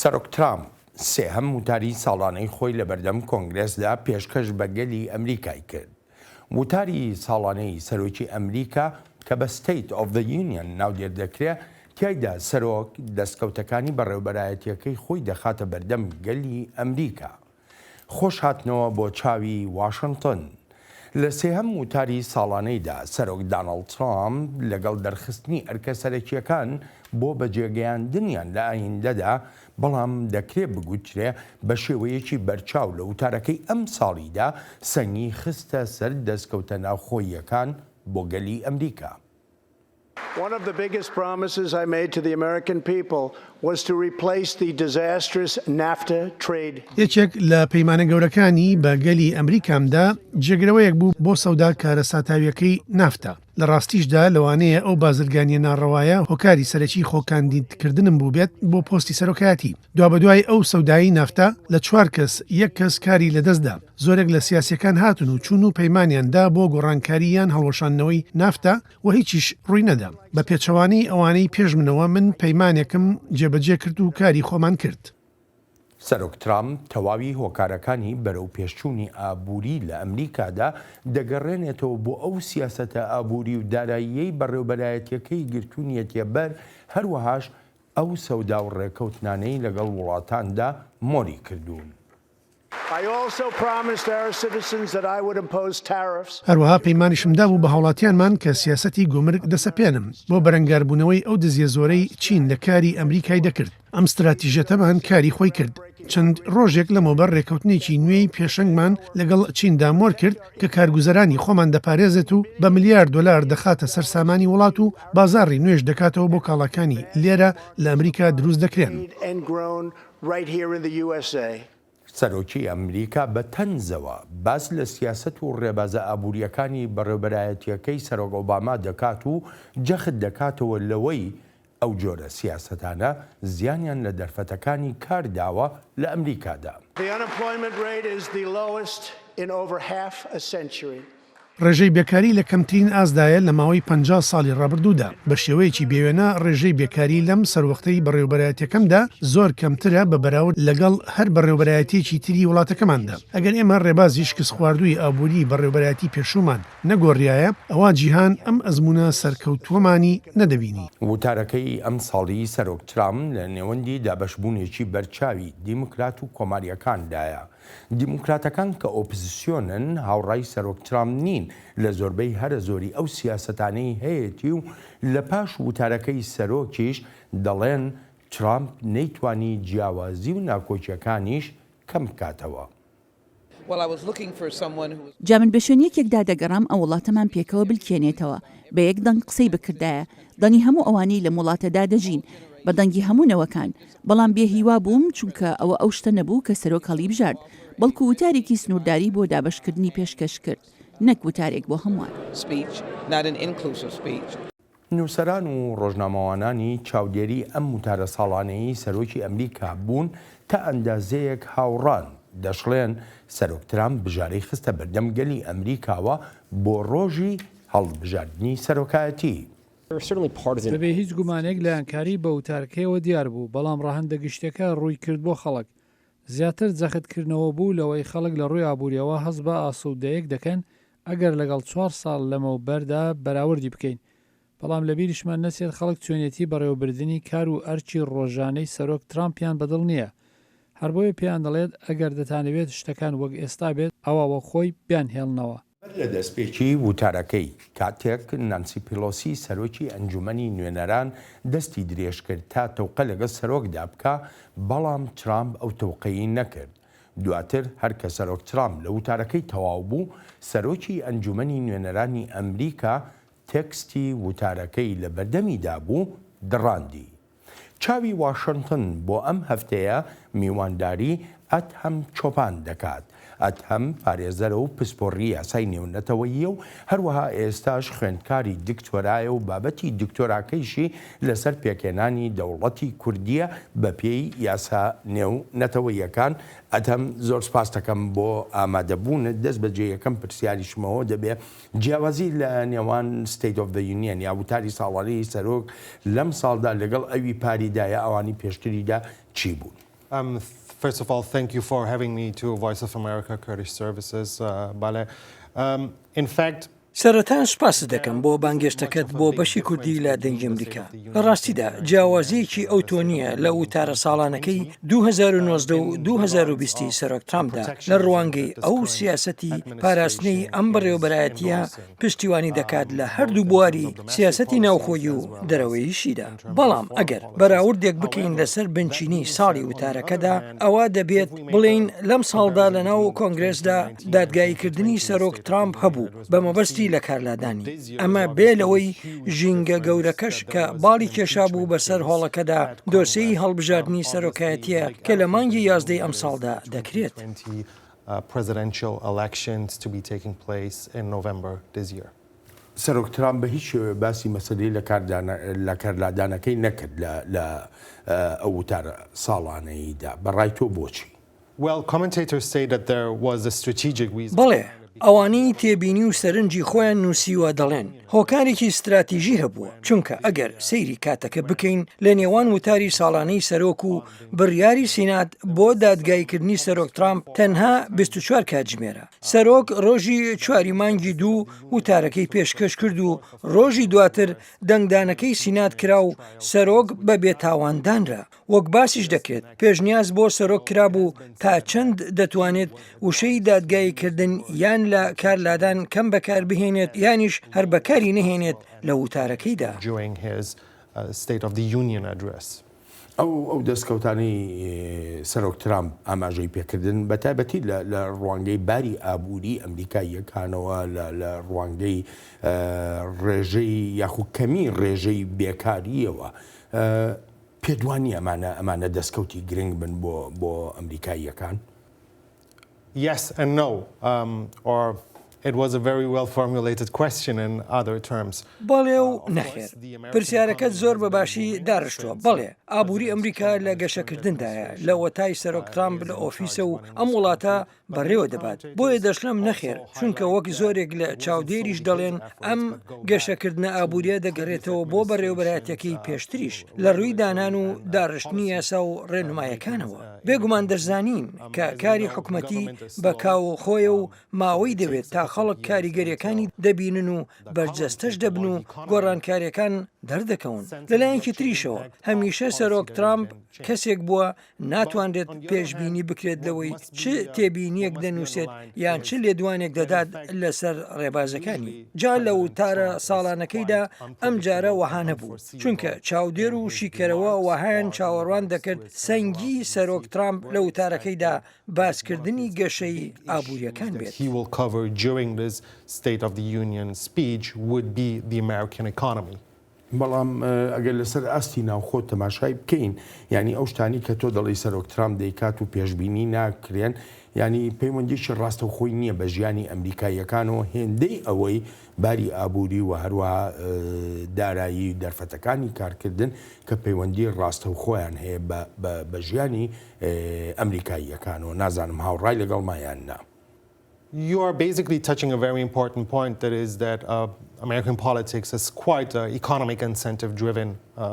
سەرۆک ترامپ سێهەم وتاری ساڵانەی خۆی لە بەردەم کۆنگرێسدا پێشکەش بە گەلی ئەمریکای کرد. وتاری ساڵانەی سەرۆکی ئەمریکا کە بە ستیت ئۆف دە یونیۆن ناودێر دەکرێت تیایدا سەرۆک دەستکەوتەکانی بەڕێوەبەرایەتیەکەی خۆی دەخاتە بەردەم گەلی ئەمریکا. خۆش هاتنەوە بۆ چاوی واشنتۆن. لە سێهەم وتاری ساڵانەیدا سەرۆک داناڵد ترامپ لەگەڵ دەرخستنی ئەرکە سەرەکیەکان بۆ بەجێگەیاندنیان لە ئایندەدا، بەڵام دەکرێت بگوترێ بە شێوەیەکی بەرچاو لە وتارەکەی ئەم ساڵیدا سەنگی خستە سەر دەستکەوتە ناوخۆییەکان بۆ گەلی ئەمریکا. One of the biggest promises I made to the American people was to replace the disastrous NAFTA trade. یەکێک لە پەیمانە گەورەکانی بە گەلی ئەمریکامدا جێگرەوەیەک بوو بۆ سەودا کارە ساتاویەکەی نافتا. لە ڕاستیشدا لەوانەیە ئەو بازرگانیە ناڕەوایە هۆکاری سەرەکی خۆکاندیدکردنم بوو بێت بۆ پۆستی سەرۆکایەتی. دوا بەدوای ئەو سەودایی نافتا لە 4 کەس یەک کەس کاری لەدەستدا. زۆرێک لە سیاسیەکان هاتون و چوون و پەیمانیاندا بۆ گۆڕانکاریان هەڵوەشاندنەوەی نافتا و هیچیش ڕووی نەدا. بە پێچەوانی ئەوانەی پێشمنەوە من پەیمانێکم جێبەجێ کرد و کاری خۆمان کرد. سەرۆک ترامپ تەواوی هۆکارەکانی بەرەو پێشچوونی ئابووری لە ئەمریکادا دەگەڕێنێتەوە بۆ ئەو سیاسەتە ئابووری و داراییەی بەڕێوەبەرایەتیەکەی گرتوونیەتە بەر، هەروەهاش ئەو سەودا و ڕێکەوتنانەی لەگەڵ وڵاتاندا مۆری کردوون. هەروەها پەیمانیشمدا بوو بە هاوڵاتیانمان کە سیاسەتی گومرگ دەسەپێنم بۆ بەرەنگاربوونەوەی ئەو دزیە زۆرەی چین لە کاری ئەمریکای دەکرد. ئەم استراتیژەتەمان کاری خۆی کرد. چەند ڕۆژێک لەمەوبەر ڕێکەوتنێکی نوێی پێشەنگمان لەگەڵ چیندا مۆر کرد کە کارگوزەرانی خۆمان دەپارێزێت و بە ملیار دۆلار دەخاتە سەر سامانی وڵات و بازاڕی نوێش دەکاتەوە بۆ کاڵاکانی لێرە لە ئەمریکا دروست دەکرێن. سەرۆکی ئەمریکا بە تەنزەوە باس لە سیاسەت و ڕێبازە ئابووریەکانی بەڕێوەبەرایەتیەکەی سەرۆک ئۆباما دەکات و جەخت دەکاتەوە لەوەی ئەو جۆرە سیاسەتانە زیانیان لە دەرفەتەکانی کارداوە لە ئەمریکادا. ڕێژەی بێکاری لە کەمترین ئازدایە لە ماوەی 50 ساڵی ڕابردوودا. بە شێوەیەکی بێوێنە ڕێژەی بێکاری لەم سەروەختەی بەڕێوەبەرایەتیەکەمدا زۆر کەمترە بە بەراورد لەگەڵ هەر بەڕێوەبەرایەتیەکی تری وڵاتەکەماندا. ئەگەر ئێمە ڕێبازی شکست خواردووی ئابووری بەڕێوەبەرایەتی پێشومان نەگۆڕیایە، ئەوە جیهان ئەم ئەزمونە سەرکەوتووەمانی نەدەبینی. وتارەکەی ئەم ساڵی سەرۆک ترامپ لە نێوەندی دابەشبوونێکی بەرچاوی دیموکرات و کۆماریەکاندایە. دیموکراتەکان کە ئۆپۆزیسیۆنن هاوڕای سەرۆک ترامپ نین لە زۆربەی هەرە زۆری ئەو سیاسەتانەی هەیەی و لە پاش وتارەکەی سەرۆکیش دەڵێن ترامپ نەیتوانی جیاوازی و ناکۆچیەکانیش کەم بکاتەوە. جا من بە شوێنیەکێکدا دەگەڕام ئەو وڵاتەمان پێکەوە بلکێنێتەوە بە یەک دەنگ قسەی بکردایە دەنگی هەموو ئەوانەی لە وڵاتەدا دەژین بە دەنگی هەموونەوەکان، بەڵام بێهیوا بووم چونکە ئەوە ئەو شتە نەبوو کە سەرۆک هەڵی بژارد، بەڵکو وتارێکی سنوورداری بۆ دابەشکردنی پێشکەش کرد، نەک وتارێک بۆ هەمووان. نووسەران و ڕۆژنامەوانانی چاودێری ئەم وتارە ساڵانەی سەرۆکی ئەمریکا بوون تا ئەندازەیەک هاوڕان دەشڵێن سەرۆک ترامپ بژارەی خستە بەردەم گەلی ئەمریکاوە بۆ ڕۆژی هەڵبژاردننی سەرۆکایەتی. بەبێ هیچ گومانێک لە یانکاری بە وتارکەیەوە دیار بوو، بەڵام ڕاهەندە گشتەکە ڕووی کرد بۆ خەڵک. زیاتر جەختکردنەوە بوو لەوەی خەڵک لە ڕووی ئابووریەوە هەست بە ئاسوودەیەک دەکەن ئەگەر لەگەڵ 4 ساڵ لەمەوبەردا بەراوردی بکەین. بەڵام لە بیریشمان نەچێت خەڵک چۆنیەتی بەڕێوەبردننی کار و ئەرچی ڕۆژانەی سەرۆک ترامپیان بەدڵ نییە. هەر بۆیە پێیان دەڵێت ئەگەر دەتانەوێت شتەکان وەک ئێستا بێت ئەوە خۆی بیان هێڵنەوە. لە دەستپێکی وتارەکەی کاتێک نانسی پیلۆسی سەرۆکی ئەنجومەنی نوێنەران دەستی درێژ کرد تا تەوقە لەگەڵ سەرۆکدا بکە، بەڵام ترامپ ئەو تەوقەیی نەکرد. دواتر هەرکە سەرۆک ترامپ لە وتارەکەی تەواو بوو، سەرۆکی ئەنجومەنی نوێنەرانی ئەمریکا تێکستی وتارەکەی لە بەردەمیدا بوو دڕاندی. چاوی واشنتۆن بۆ ئەم هەفتەیە میوانداری ئەتهەم چۆپان دەکات. ئەتهەم پارێزەرە و پسپۆڕی یاسای نێونەتەوەییە و هەروەها ئێستاش خوێندکاری دکتۆرایە و بابەتی دکتۆراکەیشی لەسەر پێکێنانی دەوڵەتی کوردیە بە پێی یاسا نێونەتەوەییەکان. ئەتەم زۆر سپاس دەکەم بۆ ئامادەبوونت. دەست بەجێ یەکەم پرسیاریشمەوە دەبێت جیاوازی لە نێوان State of the Union یا وتاری ساڵانەی سەرۆک لەم ساڵدا لەگەڵ ئەوی پاریدایە ئەوانی پێشتریدا چی بوون؟ First of all, thank you for having me to Voice of America Kurdish Services, Bale. In fact, سەرەتا سوپاس دەکەم بۆ بانگێشتەکەت بۆ بەشی کوردی لە دەنگی ئەمریکا. لە ڕاستیدا جیاوازیەکی ئەوتۆنیە لە وتارە ساڵانەکەی 2019 و 2020 سەرۆک ترامپدا لە ڕوانگەی ئەو سیاسەتی پاراستنەی ئەم بەڕێوەبەرایەتیە پشتیوانی دەکات لە هەردوو بواری سیاسەتی ناوخۆیی و دەرەوەییشیدا. بەڵام ئەگەر بەراوردێک بکەین لەسەر بنچینی ساڵی وتارەکەدا ئەوە دەبێت بڵێن لەم ساڵدا لەناو کۆنگرێسدا دادگاییکردنی سەرۆک ترامپ هەبوو بە مەبەستی لە کارلادانی. ئەمە بێ لەوەی ژینگە گەورەکەش کە باڵی کێشا بوو بەسەر هۆڵەکەدا دۆسەی هەڵبژاردننی سەرۆکایەتیە کە لە مانگی 11 ئەم ساڵدا دەکرێت. presidential elections to be taking place in November this year. سەرۆک ترامپ بە هیچ باسی مەسەلەی لە کارلادانەکەی نەکرد لە ئەو وتارە ساڵانەییدا. بەڕای تۆ بۆچی؟ Well, commentators say that there was a strategic reason. بەڵێ ئەوانەی تێبینی و سەرنجی خۆیان نووسیوە دەڵێن هۆکارێکی استراتیژی هەبووە، چونکە ئەگەر سەیری کاتەکە بکەین لە نێوان وتاری ساڵانەی سەرۆک و بڕیاری سینات بۆ دادگاییکردنی سەرۆک ترامپ تەنها 24 کاتژمێرە. سەرۆک ڕۆژی 4 مانگی 2 وتارەکەی پێشکەش کرد و ڕۆژی دواتر دەنگدانەکەی سینات کرا و سەرۆک بە بێتاواندانرا. وەک باسیش دەکرێت پێشنیاز بۆ سەرۆک کرابوو تا چەند دەتوانێت وشەی دادگاییکردن یان لە کارلادان کەم بەکار بهێنێت یانیش هەر بەکاری نەهێنێت لە وتارەکەیدا. ئەو دەستکەوتانی سەرۆک ترامپ ئاماژەی پێکردن بە تایبەتی لە ڕوانگەی باری ئابووری ئەمریکاییەکانەوە لە ڕوانگەی ڕێژەی یاخود کەمی ڕێژەی بێکاریەوە پێدوانی ئەمانە دەستکەوتی گرنگ بن بۆ ئەمریکاییەکان؟ Yes and no, or it was a very well-formulated question in other terms. بەڵێ و نەخێر. پرسیارەکەت زۆر بەباشی داڕشتووە. بەڵێ ئابووری ئەمریکا لە گەشەکردندایە لە وەتای سەرۆک ترامپ لە ئۆفیسە و ئەم وڵاتە بەڕێوە دەبات. بۆیە دەشلم نەخێر، چونکە وەک زۆرێک لە چاودێریش دەڵێن ئەم گەشەکردنە ئابووریە دەگەڕێتەوە بۆ بەڕێوەبەرایەتەکەی پێشتریش لە ڕووی دانان و داڕشتنی یاسا و ڕێنمایەکانەوە. بێگومان دەرزانین کە کاری حکومەتی بە کاو خۆیە و ماوەی دەوێت تا خەڵک کاریگەریەکانی دەبینن و بەرجەستەش دەبن و گۆڕانکاریەکان دەردەکەون. لەلایەنکی تریشەوە هەمیشە سەرۆک ترامپ کەسێک بووە ناتوانرێت پێشبینی بکرێت لەوەی چ تێبینیەک دەنووسێت یان چ لێدوانێک دەدات لەسەر ڕێبازەکانی. جا لە وتارە ساڵانەکەیدا ئەم جارە وەها نەبوو، چونکە چاودێر و شیکەرەوە وەهایان چاوەڕوان دەکرد سەنگی سەرۆک ترامپ لە وتارەکەیدا باسکردنی گەشەی ئابووریەکان بێت. He will cover during this State of the Union speech would be the American economy. بەڵام ئەگەر لەسەر ئاستی ناوخۆ تەماشای بکەین، ینی ئەو شتانی کە تۆ دەڵی سەرۆک ترامپ دەیکات و پێشبینی ناکرێن، ینی پەیوەندیشی ڕاستە خۆی نییە بە ژیانی ئەمریکاییەکانەوە هێندەی ئەوەی باری ئابووری و هەروەها دارایی دەرفەتەکانی کارکردن کە پەیوەندی ڕاستە و خۆیان هەیە بە ژیانی ئەمریکاییەکانەوە. نازانم هاوڕای لەگەڵ مایان نا. You are basically touching a very important point, that is that American politics is quite economic incentive driven.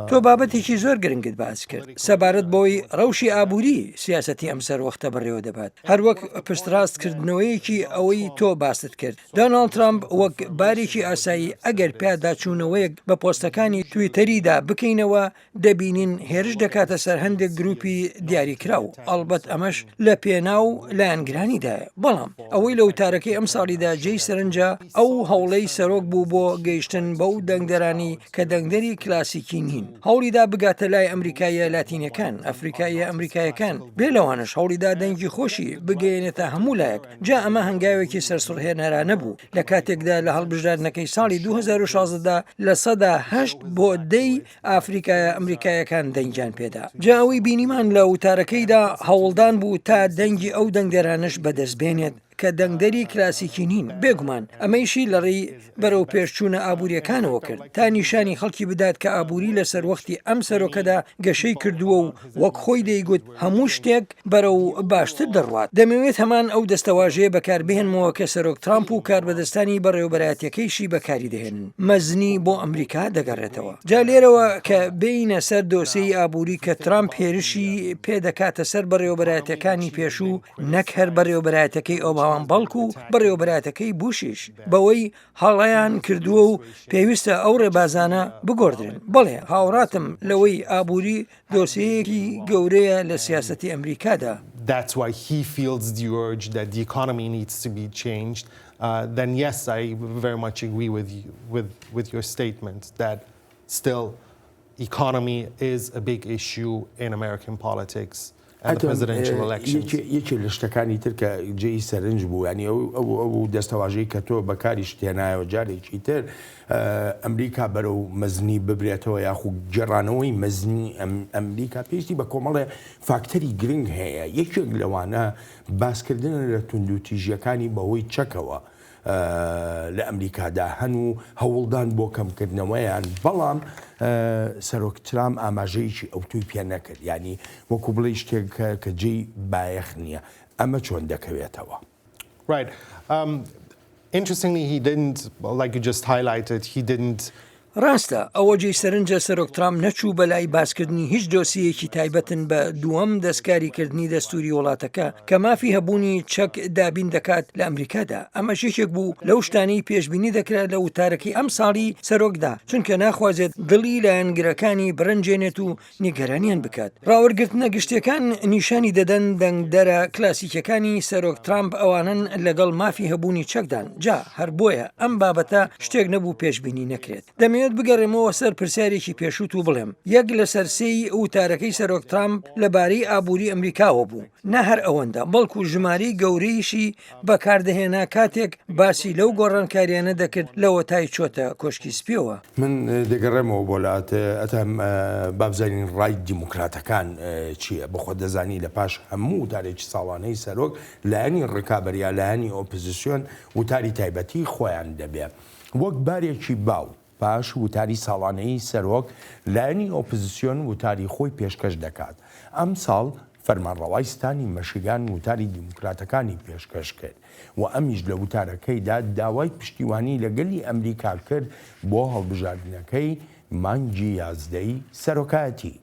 تۆ بابەتێکی زۆر گرنگت باس کرد. سەبارەت بۆی ڕەوشی ئابووری سیاسەتی ئەم سەروەختە بەڕێوە دەبات. هەروەک پشتڕاستکردنەوەیەکی ئەوەی تۆ باست کرد. دۆناڵد ترامپ وەک بارێکی ئاسایی ئەگەر پیاداچوونەوەیەک بە پۆستەکانی تویتەریدا بکەینەوە دەبینین هێرش دەکاتە سەر هەندێک گروپی دیاریکراو. ئەڵبەت ئەمەش لە پێناو لایەنگرانیدایە. بەڵام ئەوەی لە وتارەکەی ئەم ساڵیدا جێی سەرنجە ئەو هەوڵەی سەرۆک بوو بۆ بۆ گەیشتن بەو دەنگدەرانی کە دەنگدەری کلاسیکی نین هەوڵیدا بگاتە لای ئەمریکایە لاتینەکان ئەفریقایە ئەمریکایەکان بێ لەوانش هەوڵیدا دەنگی خۆشی بگەێنێتە هەموو لایەک جا ئەمە هەنگاوێکی سەرسوڕهێنەرانە بوو لە کاتێکدا لە هەڵبژاردنەکەی ساڵی 2016دا لە سەدا 8 بۆ 10 ئافریقایە ئەمریکایەکان دەنگیان پێدا جا ئەوەی بینیمان لە وتارەکەیدا هەوڵدان بوو تا دەنگی ئەو دەنگدەرانش بەدەستبێنێت کە دەنگدەری کلاسیکی نین بێگومان ئەمەیشی لەڕێی بەرەو پێشچوونە ئابوووریەکانەوە کرد تا نیشانی خەڵکی بدات کە ئابووری لەسەر وەختی ئەم سەرۆکەدا گەشەی کردووە و وەک خۆی دەیگوت هەموو شتێک بەرەو باشتر دەڕوات دەمەوێت هەمان ئەو دەستەواژەیە بەکاربهێنمەوە کە سەرۆک ترامپ و کاربەدەستانی بەڕێوەبەرایەتیەکەیشی بەکاری دەهێن مەزنی بۆ ئەمریکا دەگەڕێتەوە جا لێرەوە کە بینە سەر دۆسەی ئابووری کە ترامپ هێرشی پێدەکاتە سەر بەڕێوەبەرایەتەکانی پێشوو نەک هەر بەڕێوەبەرایەتەکەی ئۆباما بەڵکو بەڕێوەبەرایەتەکەی بوشیش بەوەی هەڵەیان کردووە و پێویستە ئەو ڕێبازانە بگۆڕدرێن بەڵێ هاوڕاتم لەوەی ئابووری دۆسەیەکی گەورەیە لە سیاسەتی ئەمریکادا. That's why he feels the urge that the economy needs to be changed. Then yes, I very much agree with your statement that still economy is a big issue in American politics. یەکی لە شتەکانی تر کە جێی سەرنج بوو ینی ئەو دەستەواژەی کە تۆ بەکاریش تێنایەوە جارێکی تر ئەمریکا بەرەو مەزنی ببرێتەوە یاخو گەڕانەوەی مەزنی ئەمریکا پێشتی بە کۆمەڵێ فاکتەری گرنگ هەیە یەکێک لەوانە باسکردن لە توندوتیژیەکانی بەهۆی چەکەوە لە ئەمریکادا هەن و هەوڵدان بۆ کەمکردنەوەیان بەڵام سەرۆک ترامپ ئاماژەیەکی ئەوتوی پێ نەکرد ینی وەکو بڵێ شتێک کە جێی بایەخ نییە ئەمە چۆن دەکەوێتەوە. Right. Interestingly, he didn't, like you just highlighted, he didn't ڕاستە ئەوە جێی سەرنجە سەرۆک ترامپ نەچوو بەلای باسکردنی هیچ دۆسیەکی تایبەتن بە دووەم دەستکاریکردنی دەستوری وڵاتەکە کە مافی هەبوونی چەک دابین دەکات لە ئەمریکادا ئەمە شێکێک بوو لەو شتانی پێشبینی دەکرێت لە وتارەکەی ئەم ساڵی سەرۆکدا چونکە ناخوازێت دڵی لایەنگرەکانی بڕنجێنێت و نیگەرانیان بکات ڕاوەرگرتنە گشتەکان نیشانی دەدەن دەنگدەرە کلاسیکەکانی سەرۆک ترامپ ئەوانن لەگەڵ مافی هەبوونی چەکدان جا هەر بۆیە ئەم بابەتە شتێک نەبوو پێشبینی نەکرێت دەمێت بگەڕێمەوە سەر پرسیارێکی پێشوت و بڵێم یەک لە سەرسەی وتارەکەی سەرۆک ترامپ لەبارەی ئابووری ئەمریکاوە بوو نە هەر ئەوەندە بەڵکو ژمارەی گەورەیشی بەکاردەهێنا کاتێک باسی لەو گۆڕانکاریانە دەکرد لەوە تای چۆتە کۆشکی سپیەوە من دەگەڕێمەوە بۆلات ئەتەم بابزانین ڕای دیموکراتەکان چییە بەخۆ دەزانی لە پاش هەموو وتارێکی ساڵانەی سەرۆک لایەنی ڕکابەریا لایەنی ئۆپۆزیسیۆن وتاری تایبەتی خۆیان دەبێت وەک بارێکی باو پاش وتاری ساڵانەی سەرۆک لایەنی ئۆپۆزیسیۆن وتاری خۆی پێشکەش دەکات ئەم ساڵ فەرمانڕەوای ستانی مەشیگان وتاری دیموکراتەکانی پێشکەش کرد و ئەمیش لە وتارەکەیدا داوای پشتیوانی لەگەلی ئەمریکا کرد بۆ هەڵبژاردنەکەی مانگی 11 سەرۆکایەتی.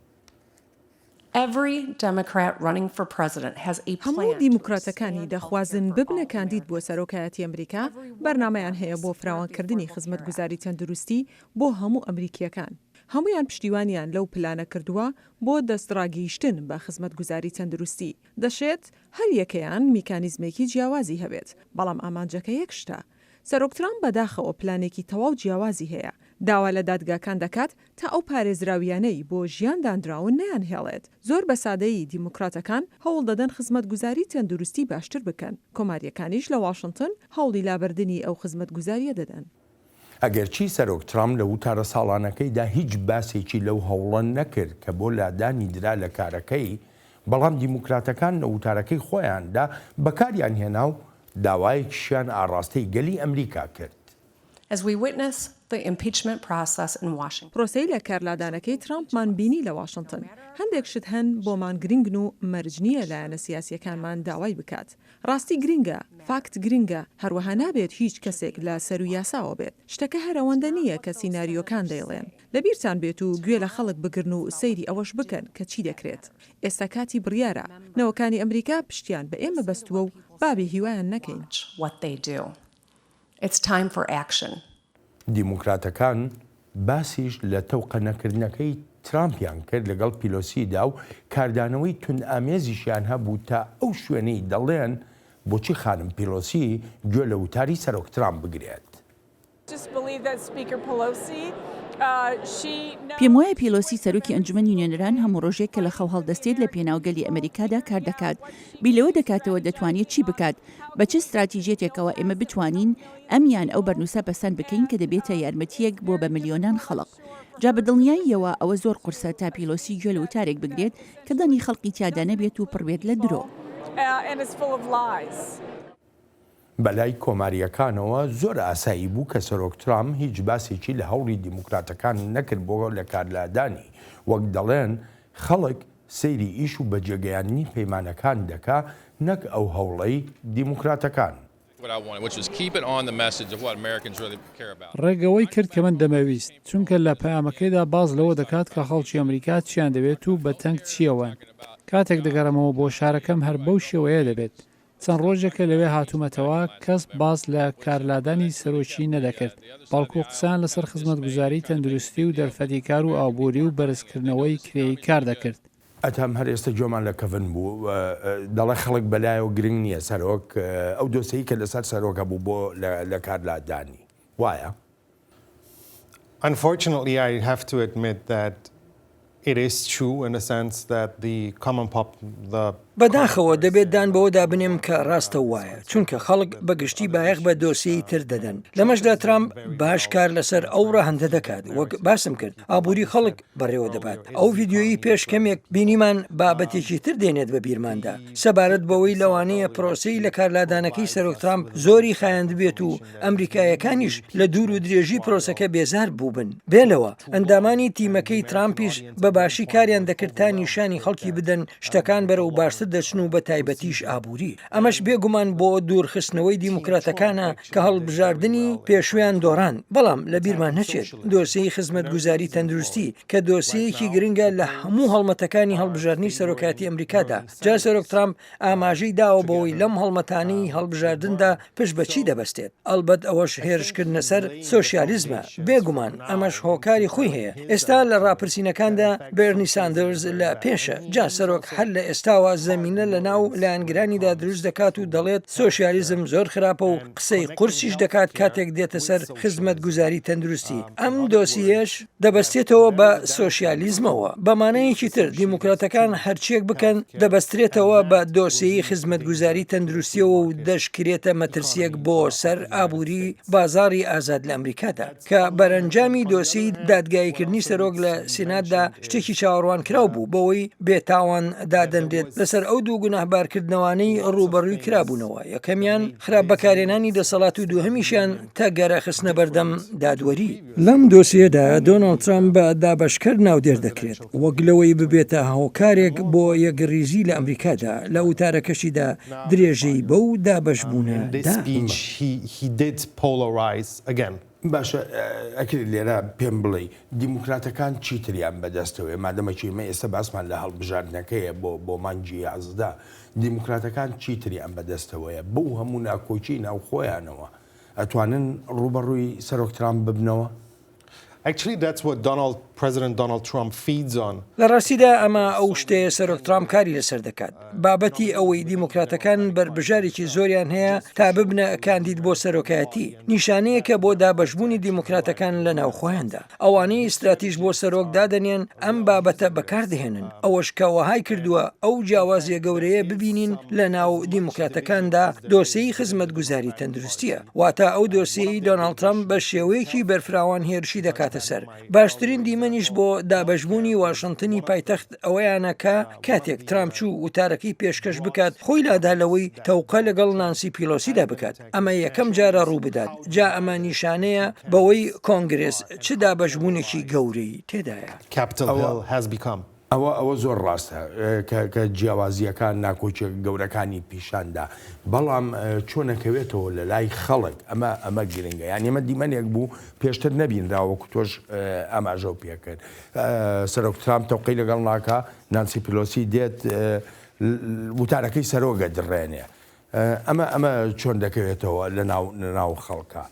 هەموو دیموکراتەکانی دەخوازن ببنە کاندید بۆ سەرۆکایەتی ئەمریکا بەرنامەیان هەیە بۆ فراوانکردنی خزمەتگوزاری تەندروستی بۆ هەموو ئەمریکیەکان هەمویان پشتیوانیان لەو پلانە کردووە بۆ دەستڕاگەیشتن بە خزمەتگوزاری تەندروستی دەشێت هەر یەکەیان میکانیزمێکی جیاوازی هەبێت بەڵام ئامانجەکە یەک شتە سەرۆک ترامپ بەداخەوە پلانێکی تەواو جیاوازی هەیە داوا لە دادگاکان دەکات تا ئەو پارێزراویانەی بۆ ژیان دانراون نەیان هێڵێت زۆر بە سادەیی دیموکراتەکان هەوڵ دەدەن خزمەتگوزاری تەندروستی باشتر بکەن کۆماریەکانیش لە واشنتۆن هەوڵی لابردنی ئەو خزمەتگوزاریە دەدەن. ئەگەرچی سەرۆک ترامپ لە وتارە ساڵانەکەیدا هیچ باسێکی لەو هەوڵە نەکرد کە بۆ لادانی درا لە کارەکەی بەڵام دیموکراتەکان لە وتارەکەی خۆیاندا بەکاریان هێنا و داوایەکیشیان ئاڕاستەی گەلی ئەمریکا کرد. پرۆسەی لە کارلادانەکەی ترامپمان بینی لە واشنتن هەندێک شت هەن بۆمان گرنگن و مەرجنیە لایەنە سیاسیەکانمان داوای بکات ڕاستی گرنگە فاکت گرنگە هەروەها نابێت هیچ کەسێک لە سەر و یاساوە بێت شتەکە هەرەوەندە نییە کە سیناریۆکان دەیڵێن لەبیرتان بێت و گوێ لە خەڵک بگرن و سەیری ئەوەش بکەن کە چی دەکرێت ئێستا کاتی بڕیارە نەوەکانی ئەمریکا پشتیان بە ئێمە بەستووە و بابێ هیوایان نەکەین. دیموکراتەکان باسیش لە تەوقە نەکردنەکەی ترامپیان کرد لەگەڵ پیلۆسیدا و کاردانەوەی تون ئامێزیشیان هەبوو تا ئەو شوێنەی دەڵێن بۆچی خانم پیلۆسی گوێ لە وتاری سەرۆک ترامپ بگرێت. پێم وایە پیلۆسی سەرۆکی ئەنجومەنی نوێنەران هەموو ڕۆژێک کە لە خەو هەڵدەستێت لە پێناوگەلی ئەمریکادا کار دەکات بیلەوە دەکاتەوە دەتوانێت چی بکات بە چه استراتیژێتێکەوە ئێمە بتوانین ئەمیان ئەو بەرنووسە پەسەند بکەین کە دەبێتە یارمەتیەک بۆ بە ملیۆنان خەڵق جا بە دڵنیاییەوە ئەوە زۆر قورسە تا پیلۆسی گوێ لە وتارێک بگرێت کە دەنی خەڵقی تیادا نەبێت و پڕبێت لە درۆ بەلای کۆماریەکانەوە زۆر ئاسایی بوو کە سەرۆک ترامپ هیچ باسێکی لە هەوڵی دیموکراتەکان نەکرد بۆ لە کارلادانی وەک دەڵێن خەڵک سەیری ئیش و بەجێگەیاندنی پەیمانەکان دەکا نەک ئەو هەوڵەی دیموکراتەکان. ڕێگەوەی کرد کە من دەمەویست چونکە لە پەیامەکەیدا باز لەوە دەکات کە خەڵکی ئەمریکا چیان دەبێت و بە تەنگ چیەوەن کاتێک دەگەڕمەوە بۆ شارەکەم هەر بەو شێوەیە دەبێت چەند ڕۆژێکە لەوێ هاتوومەتەوە کەس باز لە کارلادانی سەرۆکی نەدەکرد بەڵکو قسان لەسەر خزمەتگوزاری تەندروستی و دەرفەتیکار و ئابووری و بەرزکردنەوەی کرێی کار دەکرد. ئەتام هەر ئێستا جۆمان لە کەڤن بوو دەڵێ خەڵک بەلایەوە گرنگ نییە سەرۆک ئەو دۆسەی کە لەسەر سەرۆکە بوو بۆ لە کارلادانی وایە؟ Unfortunately, I have to admit that it is true in the sense that the بەداخەوە دەبێت دان بەوەدا بنێم کە ڕاستە وایە چونکە خەڵک بەگشتی بایەق بە دۆسیەی تر دەدەن لەمەشدا ترامپ باش کار لەسەر ئەو ڕاهەندە دەکات وەک باسم کرد ئابووری خەڵک بەڕێوە دەبات ئەو ڤیددیۆیی پێش کەمێک بینیمان بابەتێکی تر دێنێت بە بیرماندا سەبارەت بەوەی لەوانەیە پرۆسەی لە کارلادانەکەی سەرۆک ترامپ زۆری خایاند بێت و ئەمریکایەکانیش لە دوور و درێژی پرۆسەکە بێزار بووبن بێلەوە ئەندامانی تیمەکەی ترامپیش بە باشی کاریان دەکرد تا نیشانی خەڵکی بدەن شتەکان بەرەو باشتر دەچن و بە تایبەتیش ئابووری ئەمەش بێگومان بۆ دوورخستنەوەی دیموکراتەکانە کە هەڵبژاردننی پێشویان دۆڕان بەڵام لە بیرمان نەچێت دۆسیەی خزمەتگوزاری تەندروستی کە دۆسیەیەکی گرنگە لە هەموو هەڵمەتەکانی هەڵبژاردننی سەرۆکاتی ئەمریکادا جا سەرۆک ترامپ ئاماژەی داوە بەوەی لەم هەڵمەتانەی هەڵبژاردندا پشت بەچی دەبەستێت ئەلبەت ئەوەش هێرشکردنە سەر سۆشیالیزمە بێگومان ئەمەش هۆکاری خۆی هەیە ئێستا لە ڕاپرسینەکاندا بێرنی ساندرز لە پێشە جا سەرۆک هەر لە ئێستاوە زەمینە لە ناو لایەنگرانیدا دروست دەکات و دەڵێت سۆشیالیزم زۆر خراپە و قسەی قورسیش دەکات کاتێک دێتە سەر خزمەتگوزاری تەندروستی ئەم دۆسیەش دەبەستێتەوە بە سۆشیالیزمەوە بەمانەیەکی تر دیموکراتەکان هەرچیەک بکەن دەبەسترێتەوە بە دۆسیەی خزمەتگوزاری تەندروستیەوە و دەشکرێتە مەترسیەک بۆ سەر ئابووری بازاڕی ئازاد لە ئەمریکادا کە بەرەنجامی دۆسی دادگاییکردنی سەرۆک لە سیناتدا شتێکی چاوەڕوان کراو بوو بەوەی بێتاوان دادەنرێت لەسەر ئەو دوو گوناهبارکردنەوەی ڕوبەڕووی کرابوونەوە یەکەمیان خراپ بەکارێنانی دەسەڵات و دووهەمیشیان تا گەرەخستنە بەردەم دادوەری لەم دۆسیەدا دۆناڵد ترامپ بە دابەشکرد ناودێر دەکرێت وەک لەوەی ببێتە هاوکارێک بۆ یەکریزی لە ئەمریکادا لە وتارەکەشیدا درێژەی بەو دابەشبوونەدا باشە ئەکرد لێرە پێم بڵێ دیموکراتەکان چیتریان بەدەستەوەی مادەمەکیمە ئێستا باسمان لە هەڵبژاردنەکەیە بۆ مانگی یازدا دیموکراتەکان چیتریان بەدەستەوەیە بەو هەموو ناکۆچی ناوخۆیانەوە ئەتوانن ڕوبەڕووی سەرۆک ترامپ ببنەوە؟ Actually, that's what President Donald Trump feeds on. لە ڕاستیدا ئەمە ئەو شتەیە سەرۆک ترامپ کاری لەسەر دەکات بابەتی ئەوەی دیموکراتەکان بربژارێکی زۆریان هەیە تا ببنە کاندید بۆ سەرۆکایەتی نیشانەیەکە بۆ دابەشبوونی دیموکراتەکان لە ناوخۆیاندا ئەوانەی استراتیژ بۆ سەرۆک دادەنێن ئەم بابەتە بەکاردەهێنن ئەوەش کە وەهای کردووە ئەو جیاوازیە گەورەیە ببینین لە ناو دیموکراتەکاندا دۆسیەی خزمەتگوزاری تەندروستیە واتە ئەو دۆسیەی دۆناڵد ترامپ بە شێوەیەکی بەرفراوان هێرشی دەکاتە سەر باشترین دیمەنیش بۆ دابەشبوونی واشنتنی پایتەخت ئەوەیانەکە کاتێک ترامپ چوو وتارەکەی پێشکەش بکات خۆی لادالەوەی تەوقە لەگەڵ نانسی پیلۆسیدا بکات ئەمە یەکەم جارە ڕوو بدات جا ئەمە نیشانەیە بەوەی کۆنگرس چ دابەشبوونێکی گەورەی تێدایە ئەوە زۆر ڕاستە کە جیاوازیەکان ناکۆچە گەورەکانی پیشاندا بەڵام چۆنەکەوێتەوە لە لای خەڵک ئەمە گرنگە یان ئێمە دیمەنێک بوو پێشتر نەبینراوەکو تۆش ئەماژە پێکرد سەرۆک ترامپ تەوقەی لەگەڵ ناکە نانسی پیلۆسی دێت وتارەکەی سەرۆگە دڕێنێ ئەمە چۆن دەکەوێتەوە لە ناو خەڵکە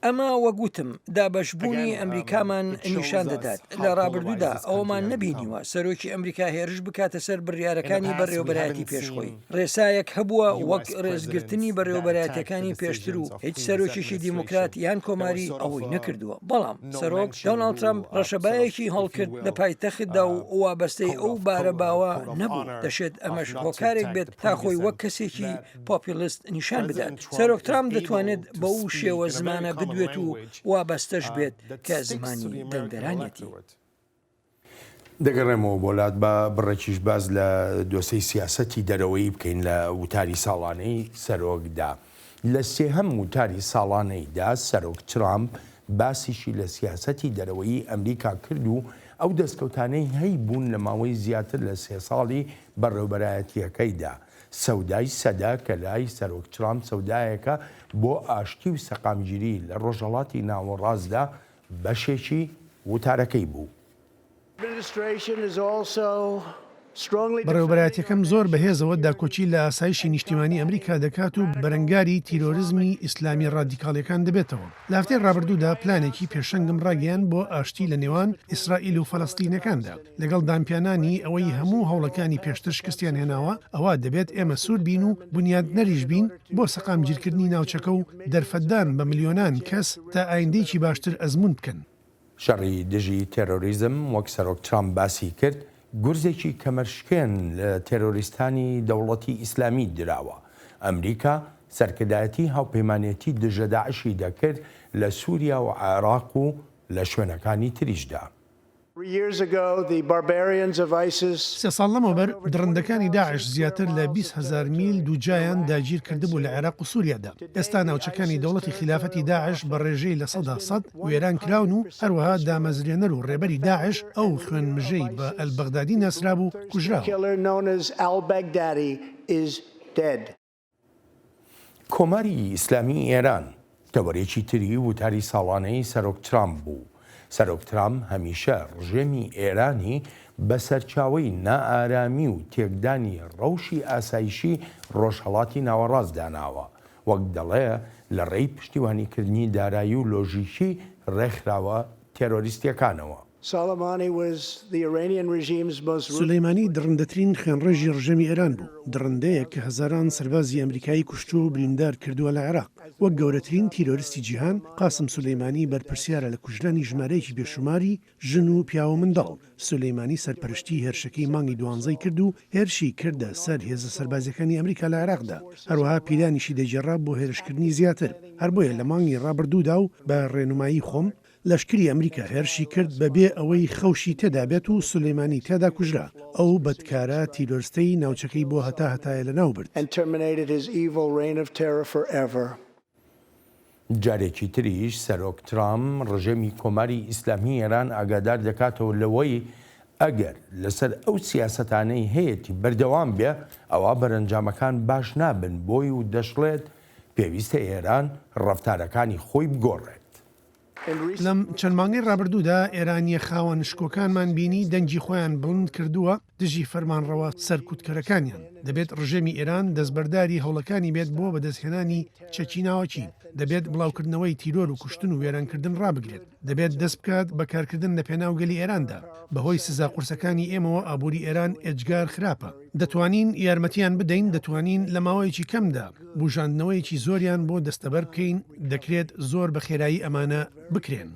ئەمە وەگوتم دابەشبوونی ئەمریکامان نیشان دەدات لە ڕابردوودا ئەومان نەبینیوە سەرۆکی ئەمریکا هێرش بکاتە سەر بڕیارەکانی بەڕێوەبەرایەتی پێشخۆی ڕێسایەک هەبووە وەک ڕێزگرتنی بەڕێوەبەرایەتەکانی پێشتر و هیچ سەرۆکیشی دیموکرات یان کۆماری ئەوەی نەکردووە بەڵام سەرۆک دۆناڵد ترامپ ڕەشەبایەکی هەڵکرد لە پایتەختدا و وابەستەی ئەو بارە باوە نەبوو دەشێت ئەمەش هۆکارێک بێت تا خۆی وەک کەسێکی پۆپیلیست نیشان بدات سەرۆک ترامپ دەتوانێت بە و شێوە زمانە بدوێت و وابەستەش بێت کە زمانی دەنگدەرانێتی دەگەڕێمەوە بۆلات بە بڕێکیش باز لە دۆسەی سیاسەتی دەرەوەی بکەین لە وتاری ساڵانەی سەرۆکدا لە سێهەم وتاری ساڵانەیدا سەرۆک ترامپ باسیشی لە سیاسەتی دەرەوەی ئەمریکا کرد و ئەو دەستکەوتانەی هەی بوون لە ماوەی زیاتر لە 3 ساڵی بەڕێوەبەرایەتیەکەیدا سەودای سەدا کە لای سەرۆک ترامپ سەودایەکە بۆ ئاشتی و سەقامگیری لە ڕۆژهەڵاتی ناوەڕاستدا بەشێکی وتارەکەی بوو. بەڕێوەبەرایەتیەکەم زۆر بەهێزەوە داکۆچی لە ئاسایشی نیشتیمانی ئەمریکا دەکات و بەرەنگاری تیرۆریزمی ئیسلامی ڕادیکاڵیەکان دەبێتەوە. لە هەفتەی ڕابردوودا پلانێکی پێشەنگم ڕاگەیان بۆ ئاشتی لە نێوان ئیسرائیل و فەڵەستینەکاندا لەگەڵ دامپیانانی ئەوەی هەموو هەوڵەکانی پێشتر شکستیان هێناوە ئەوە دەبێت ئێمە سوور بین و بنیاد نەریش بین بۆ سەقامگیرکردنی ناوچەکە و دەرفەتدان بە ملیۆنان کەس تا ئایندەیەکی باشتر ئەزمون بکەن. شەڕی دژی تێرۆریزم وەک سەرۆک ترامپ باسی کرد گورزێکی کەمەرشکێن لە تێرۆریستانی دەوڵەتی ئیسلامی دراوە. ئەمریکا سەرکردایەتی هاوپەیمانێتی دژە داعشی دەکرد لە سووریا و عێراق و لە شوێنەکانی تریشدا. 3 ساڵ لەمەوبەر درڕندەکانی داعش زیاتر لە 20,000 میل دووجایان داگیر کردبوو لە عێراق و سووریادا. ئێستا ناوچەکانی دەوڵەتی خلافەتی داعش بە ڕێژەی لە 100 وێران کراون و هەروەها دامەزرێنەر و ڕێبەری داعش ئەو خوێن مژەی بە ئەلبەغدادی ناسرابوو کوژراوە. کۆماری ئیسلامی ئێران تەوەرێکی تری وتاری ساڵانەی سەرۆک ترامپ بوو. سەرۆک ترامپ هەمیشە ڕژێمی ئێرانی بە سەرچاوەی نائارامی و تێکدانی ڕەوشی ئاسایشی ڕۆژهەڵاتی ناوەڕاست داناوە وەک دەڵێ لە ڕێی پشتیوانیکردنی دارایی و لۆژیکی ڕێکخراوە تێرۆریستیەکانەوە. سولەیمانی درڕندەترین خوێنڕێژی ڕژێمی ئێران بوو درڕندەیە کە هەزاران سەربازی ئەمریکایی کوشت و بریندار کردووە لە عێراق وەک گەورەترین تیرۆریستی جیهان قاسم سولەیمانی بەرپرسیارە لە کوژرانی ژمارەیەکی بێشماری ژن و پیاوە منداڵ. سولەیمانی سەرپەرشتی هێرشەکەی مانگی 12 کرد و هێرشی کردە سەر هێزە سەربازەکانی ئەمریکا لە عێراقدا هەروەها پیلانیشی دەجێڕا بۆ هێرشکردنی زیاتر هەر بۆیە لە مانگی ڕابردوودا و بە ڕێنمایی خۆم لەشکری ئەمریکا هێرشی کرد بەبێ ئەوەی خەوشی تێدا بێت و سولەیمانی تێدا کوژرا ئەو بەدکارە تیرۆرستەی ناوچەکەی بۆ هەتایە لە ناو برد. جارێکی تریش سەرۆک ترامپ ڕژێمی کۆماری ئیسلامی ئێران ئاگادار دەکاتەوە لەوەی ئەگەر لەسەر ئەو سیاسەتانەی هەیەی بەردەوام بێ ئەوە بەرەنجامەکان باش نابن بۆی و دەشڵێت پێویستە ئێران ڕەفتارەکانی خۆی بگۆڕێت. لەم چەند مانگەی ڕابردوودا ئێرانیە خاوەن شکۆکانمان بینی دەنگی خۆیان بڵند کردووە دژی فەرمانڕەوە سەرکوتکەرەکانیان دەبێت ڕژێمی ئێران دەستبەرداری هەوڵەکانی بێت بۆ بەدەستهێنانی چەکی ناوەکی دەبێت بڵاوکردنەوەی تیرۆر و کوشتن و وێرانکردن ڕابگرێت دەبێت دەست بکات بەکارکردن لە پێناوگەلی ئێراندا بەهۆی سزا قورسەکانی ئێمەوە ئابووری ئێران ئێجگار خراپە دەتوانین یارمەتیان بدەین دەتوانین لە ماوەیەکی کەمدا بژاندنەوەیکی زۆریان بۆ دەستەبەر بکەین دەکرێت زۆر بە خێرایی ئەمانە بکرێن.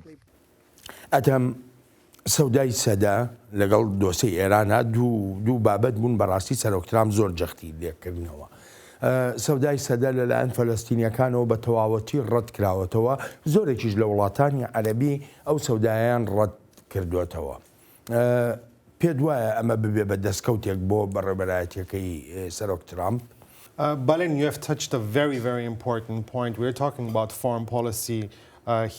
ئەدەم سەودای سەدا لەگەڵ دۆسەی ئێرانە دوو بابەت بوون بەڕاستی سەرۆک ترامپ زۆر جەختی لێکردنەوە. سەودای سەدا لەلایەن فەلەستینیەکانەوە بە تەواوەتی ڕەت کراوەتەوە زۆرێکیش لە وڵاتانی عەرەبی ئەو سەودایان ڕەت کردوێتەوە. پێت وایە ئەمە ببێ بە دەستکەوتێک بۆ بەڕێبەرایەتیەکەی سەرۆک ترامپ؟ Balen, you have touched a very, very important point. We're talking about foreign policy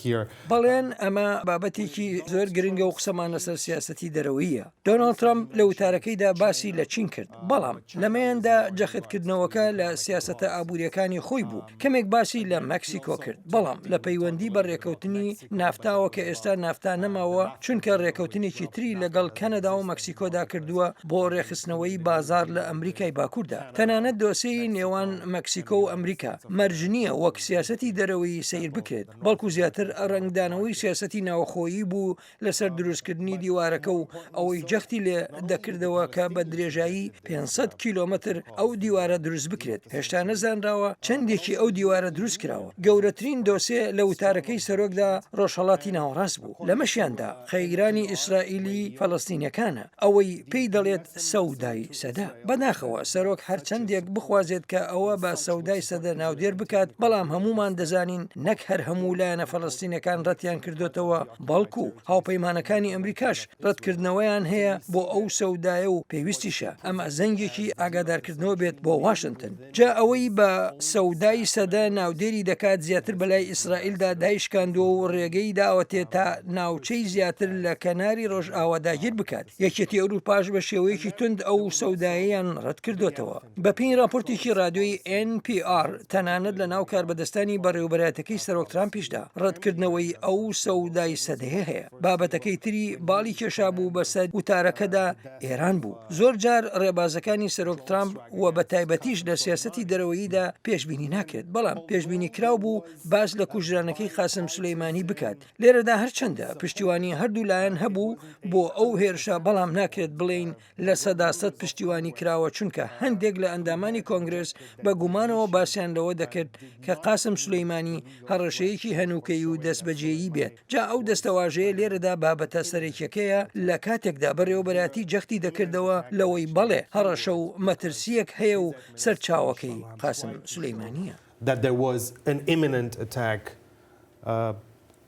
here. بەڵێن ئەمە بابەتێکی زۆر گرنگە و قسەمان لەسەر سیاسەتی دەرەوەیە. دۆناڵد ترامپ لە وتارەکەیدا باسی لە چین کرد. بەڵام لەمەیاندا جەختکردنەوەکە لە سیاسەتە ئابوووریەکانی خۆی بوو. کەمێک باسی لە مەکسیکۆ کرد. بەڵام لە پەیوەندی بە ڕێکەوتنی نافتاوە کە ئێستا نافتا نەماوە چونکە ڕێکەوتنێکی تری لەگەڵ کەنەدا و مەکسیکۆدا کردووە بۆ ڕێخستنەوەی بازار لە ئەمریکای باکووردا. تەنانەت دۆسەی نێوان مەکسیکۆ و ئەمریکا مەرج نییە وەک سیاسەتی دەرەوەی سیر بکرێت. بەڵکو زیاتر ڕنگدانەوەی سیاسەتی ناوخۆیی بوو لەسەر دروستکردنی دیوارەکە و ئەوەی جەختی لێ دەکردەوە کە بە درێژایی 500 کیلۆمەتر ئەو دیوارە دروست بکرێت. هێشتا نەزانراوە چەندێکی ئەو دیوارە دروست کراوە. گەورەترین دۆسێ لە وتارەکەی سەرۆکدا ڕۆژهەڵاتی ناوەڕاست بوو. لە مەشیاندا خەیرانی ئیسرائیلی فەڵەستینیەکانە ئەوەی پێی دەڵێت سەودای سەدا. بەداخەوە سەرۆک هەرچەندێک بخوازێت کە ئەوە بە سەودای سەدە ناودێر بکات، بەڵام هەمومان دەزانین نەک هەر هەموو لایەنە فەڵەستینەکان ڕەتیان کردوتەوە، بەڵکو هاوپەیمانەکانی ئەمریکاش ڕەتکردنەوەیان هەیە بۆ ئەو سەودایە و پێویستیشە ئەمە زەنگێکی ئاگادارکردنەوە بێت بۆ واشنتۆن. جا ئەوەی بە سەودای سەدە ناودێری دەکات زیاتر بەلای ئیسرائیلدا دایشکاندووە و ڕێگەی داوەتێت تا ناوچەی زیاتر لە کەناری ڕۆژ ئاواداگیر بکات. یەکێتی ئەوروپاش بە شێوەیەکی تند ئەو سەوداییان ڕەت کردوتەوە. بە پێی راپۆرتێکی رادیۆی NPR تەنانەت لە ناو کاربەدەستانی بەڕێوەبەرایەتەکەی سەرۆک ترامپیشدا ڕەتکردنەوەی ئەو سەودای سەدەیە هەیە. بابەتەکەی تری باڵی کێشا بوو بەسەر وتارەکەدا ئێران بوو. زۆر جار ڕێبازەکانی سەرۆک ترامپ و بە تایبەتیش لە سیاسەتی دەرەوەییدا پێشبینی ناکرێت، بەڵام پێشبینی کراو بوو باس لە کوژرانەکەی قاسم سولەیمانی بکات. لێرەدا هەرچەندە پشتیوانی هەردوو لایەن هەبوو بۆ ئەو هێرشە، بەڵام ناکرێت بڵێین لە سەداسەد پشتیوانی کراوە، چونکە هەندێک لە ئەندامانی کۆنگرس بە گومانەوە باسییان لەوە دەکرد کە قاسم سولەیمانی هەڕەشەیەکی هەنووکەی و دەستبەجێیی بێت. جا ئەو دەستەواژەیە لێرەدا بابەتە سەرێکیەکەیە لە کاتێکدا بەڕێوەبەراتی جەختی دەکردەوە لەوەی بەڵێ هەڕەشە و مەترسیەک هەیە و سەرچاوەکەی قاسم سولەیمانیە. That there was an imminent attack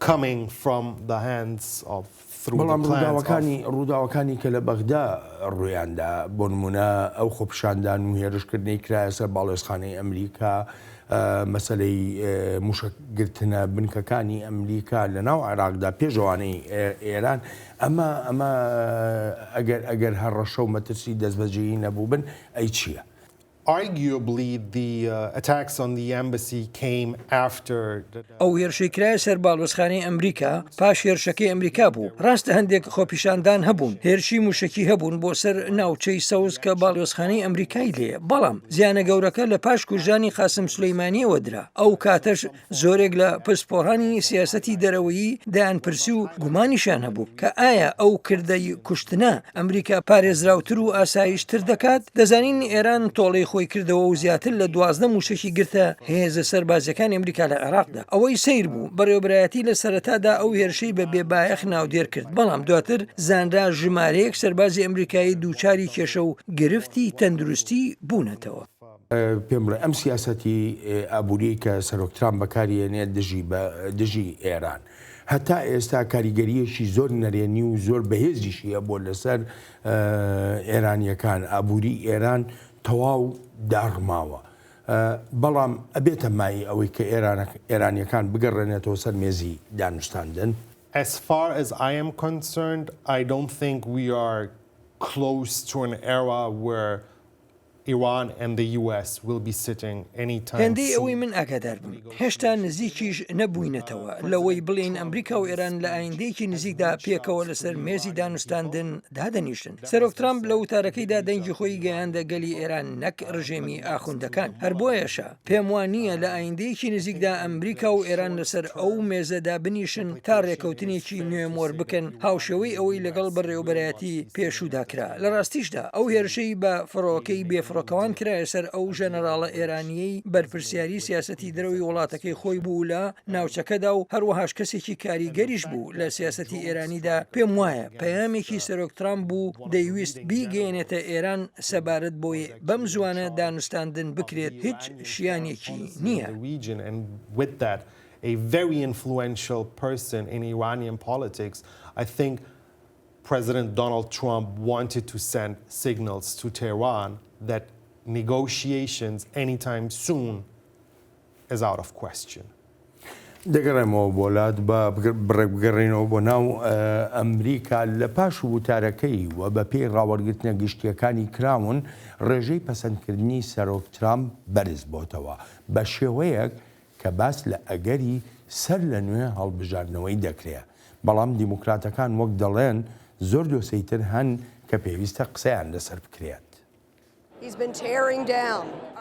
coming from the hands of بەڵام ڕووداوەکانی کە لە بەغدا ڕوویاندا بۆ نمونە ئەو خۆپشاندان و هێرشکردنەی کرایە سەر باڵێزخانەی ئەمریکا، مەسەلەی موشەگرتنە بنکەکانی ئەمریکا لە ناو عێراقدا پێشەوانەی ئێران، ئەمە ئەگەر هەڕەشە و مەترسی دەستبەجێیی نەبوو بن ئەی چییە؟ Arguably, the attacks on the embassy came after. ئەو هێرشەی کرایە سەر باڵۆزخانەی ئەمریکا پاش هێرشەکەی ئەمریکا بوو. ڕاستە هەندێک خۆپیشاندان هەبوون، هێرشی موشکی هەبوون بۆ سەر ناوچەی سەوز کە باڵۆزخانەی ئەمریکای لێە، بەڵام زیانە گەورەکە لە پاش کوژانی قاسم سولەیمانیەوە درا. ئەو کاتەش زۆرێک لە پسپۆڕانی سیاسەتی دەرەوەیی دایانپرسی و گومانیشان هەبوو کە ئایا ئەو کردەی کوشتنە ئەمریکا پارێزراوتر و ئاسایشتر دەکات. دەزانین ئێران تۆڵەی خۆی کردەوە و زیاتر لە 12 موشکی گرتە هێزە سەربازەکانی ئەمریکا لە عێراقدا. ئەوەی سیر بوو بەڕێوەبەرایەتی لە سەرەتادا ئەو هێرشەی بە بێبایەخ ناودێر کرد، بەڵام دواتر زانرا ژمارەیەک سەربازی ئەمریکایی دووچاری کێشە و گرفتی تەندروستی بوونەتەوە. پێم بڵێ ئەم سیاسەتی ئابووری کە سەرۆک ترامپ بەکارهێنێت دژی ئێران، هەتا ئێستا کاریگەریەکی زۆر نەرێنی و زۆر بەهێزیشیە بۆ لەسەر ئێرانیەکان. ئابووری ئێران تەواو داڕماوە، بەڵام ئەبێتە مای ئەوەی کە ئێرانیەکان بگەڕێنێتەوە سەر مێزی دانوستاندن. As far as I am concerned, I don't think we are close to an era where Iran and the US will be sitting anytime soon. هەندێک ئەوەی من ئاگادار بووم هێشتا نزیکیش نەبووینەتەوە لەوەی بڵێن ئەمریکا و ئێران لە ئایندەیەکی نزیکدا پێکەوە لەسەر مێزی دانوستاندن دادەنیشتن. سەرۆک ترامپ لە وتارەکەیدا دەنگی خۆی گەیاندە گەلی ئێران نەک ڕژێمی ئاخوندەکان. هەر بۆیەشە پێم وانە لە ئایندەیەکی نزیکدا ئەمریکا و ئێران لەسەر ئەو مێزەدا بنیشن تا ڕێکەوتنێکی نوێمۆر بکەن، هاوشێوەی ئەوەی لەگەڵ بەڕێوەبەرایەتی پێشوداکرا. لە ڕاستیشدا ئەو هێرشەی بە فڕۆکەی بێفڕۆکەوان کرایە سەر ئەو ژەنەراڵە ئێرانیەی بەرپرسیاری سیاسەتی دەرەوەی وڵاتەکەی خۆی بوو لە ناوچەکەدا و هەروەهاش کەسێکی کاریگەریش بوو لە سیاسەتی ئێرانیدا. پێم وایە پەیامێکی سەرۆک ترامپ بوو دەیویست بیگەێنێتە ئێران سەبارەت بۆی بەم زوانە دانوستاندن بکرێت، هیچ شیانێکی نییە. A very influential person in Iranian politics, I think President Donald Trump wanted to send signals to Tehran that negotiations anytime soon is out of question. دەگەڕێمەوە بۆلات بە بڕێبگەڕێنەوە بۆ ناو ئەمریکا لە پاش وتارەکەی و بە پێی ڕاوەرگرتنە گشتیەکانی کراون ڕێژەی پەسەندکردنی سەرۆک ترامپ بەرز بۆتەوە بە شێوەیەک کە باس لە ئەگەری سەر لە نوێ هەڵبژاردنەوەی دەکرێت. بەڵام دیموکراتەکان وەک دەڵێن زۆر دۆسەیتر هەن کە پێویستە قسەیان لەسەر بکرێت.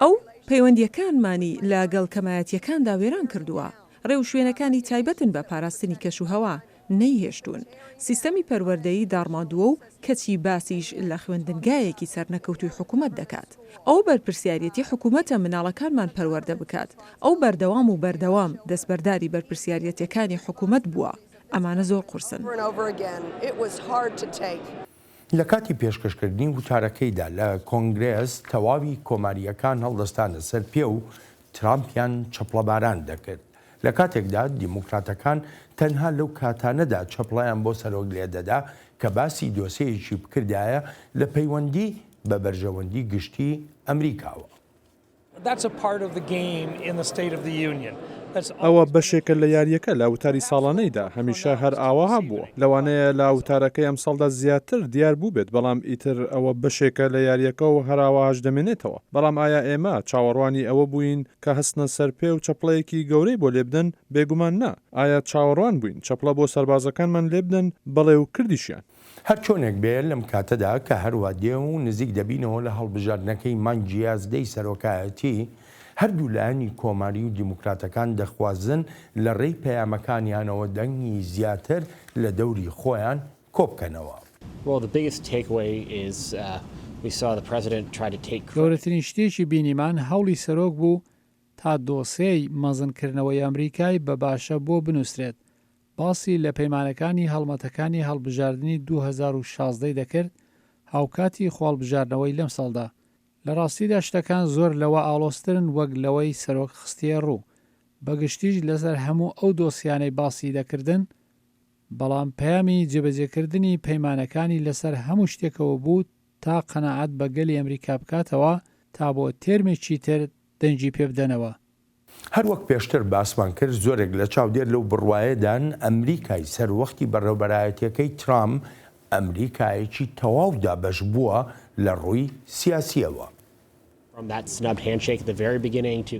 ئەو پەیوەندیەکانمانی لەگەڵ کەمایەتیەکاندا وێران کردووە. ڕێوشوێنەکانی تایبەتن بە پاراستنی کەشوهەوا نەیهێشتون. سیستەمی پەروەردەیی داڕمادووە و کەچی باسیش لە خوێندنگایەکی سەرنەکەوتوی حکوومەت دەکات. ئەو بەرپرسیارەتی حکوومەتە مناڵەکانمان پەروەردە بکات. ئەو بەردەوام و بەردەوام دەستبەرداری بەرپرسیارەتەکانی حکوومەت بووە. ئەمانە زۆر قورسن. لە کاتی پێشکەشکردنی وتارەکەیدا لە کۆنگرێس تەواوی کۆماریەکان هەڵدەستانە سەر پێ و ترامپیان چەپڵەباران دەکرد. لە کاتێکدا دیموکراتەکان تەنها لەو کاتانەدا چەپڵیان بۆ سەرۆک لێدەدا کە باسی دۆسەیەکی بکردایە لە پەیوەندی بە بەرژەوەندی گشتی ئەمریکاوە. ئەوە بەشێکە لە یاریەکە لە وتاری ساڵانەیدا هەمیشە هەر ئاواها بووە. لەوانەیە لە وتارەکەی ئەم ساڵدا زیاتر دیار بوو بێت، بەڵام ئیتر ئەوە بەشێکە لە یاریەکە و هەراواهاش دەمێنێتەوە. بەڵام ئایا ئێمە چاوەڕوانی ئەوە بووین کە هەستنە سەر پێ و چەپڵەیەکی گەورەی بۆ لێبدەن؟ بێگومان نا. ئایا چاوەڕوان بووین چەپڵە بۆ سەربازەکانمان لێبدەن بەڵێ و کردیشیان؟ هەر چۆنێک بێ لەم کاتەدا کە هەروە دێ و نزیک دەبینەوە لە هەڵبژاردنەکەی مانگی یازدەی سەرۆکایەتی، هەردوو لایەنی کۆماری و دیموکراتەکان دەخوازن لە ڕێی پەیامەکانیانەوە دەنگی زیاتر لە دەوری خۆیان کۆبکەنەوە. گەورەترین شتێکی بینیمان هەوڵی سەرۆک بوو تا دۆسەی مەزنکردنەوەی ئەمریکای بە باشە بۆ بنووسرێت. باسی لە پەیمانەکانی هەڵمەتەکانی هەڵبژاردننی 2016 دەکرد هاوکاتی خۆڵبژاردنەوەی لەم ساڵدا. لە ڕاستیدا شتەکان زۆر لەوە ئاڵۆسترن وەک لەوەی سەرۆک خستیە ڕوو. بەگشتیش لەسەر هەموو ئەو دۆسیانەی باسی دەکردن، بەڵام پەیامی جێبەجێکردنی پەیمانەکانی لەسەر هەموو شتێکەوە بوو تا قەناعەت بە گەلی ئەمریکا بکاتەوە تا بۆ تێرمێکی تر دەنجی پێ بدەنەوە. هەروەک پێشتر باسمان کرد زۆرێک لە چاودێر لەو بڕوایەدان ئەمریکای سەروەختی بەڕێوەبەرایەتیەکەی ترامپ ئەمریکایەکی تەواودا بەش بووە لە ڕووی سیاسیەوە.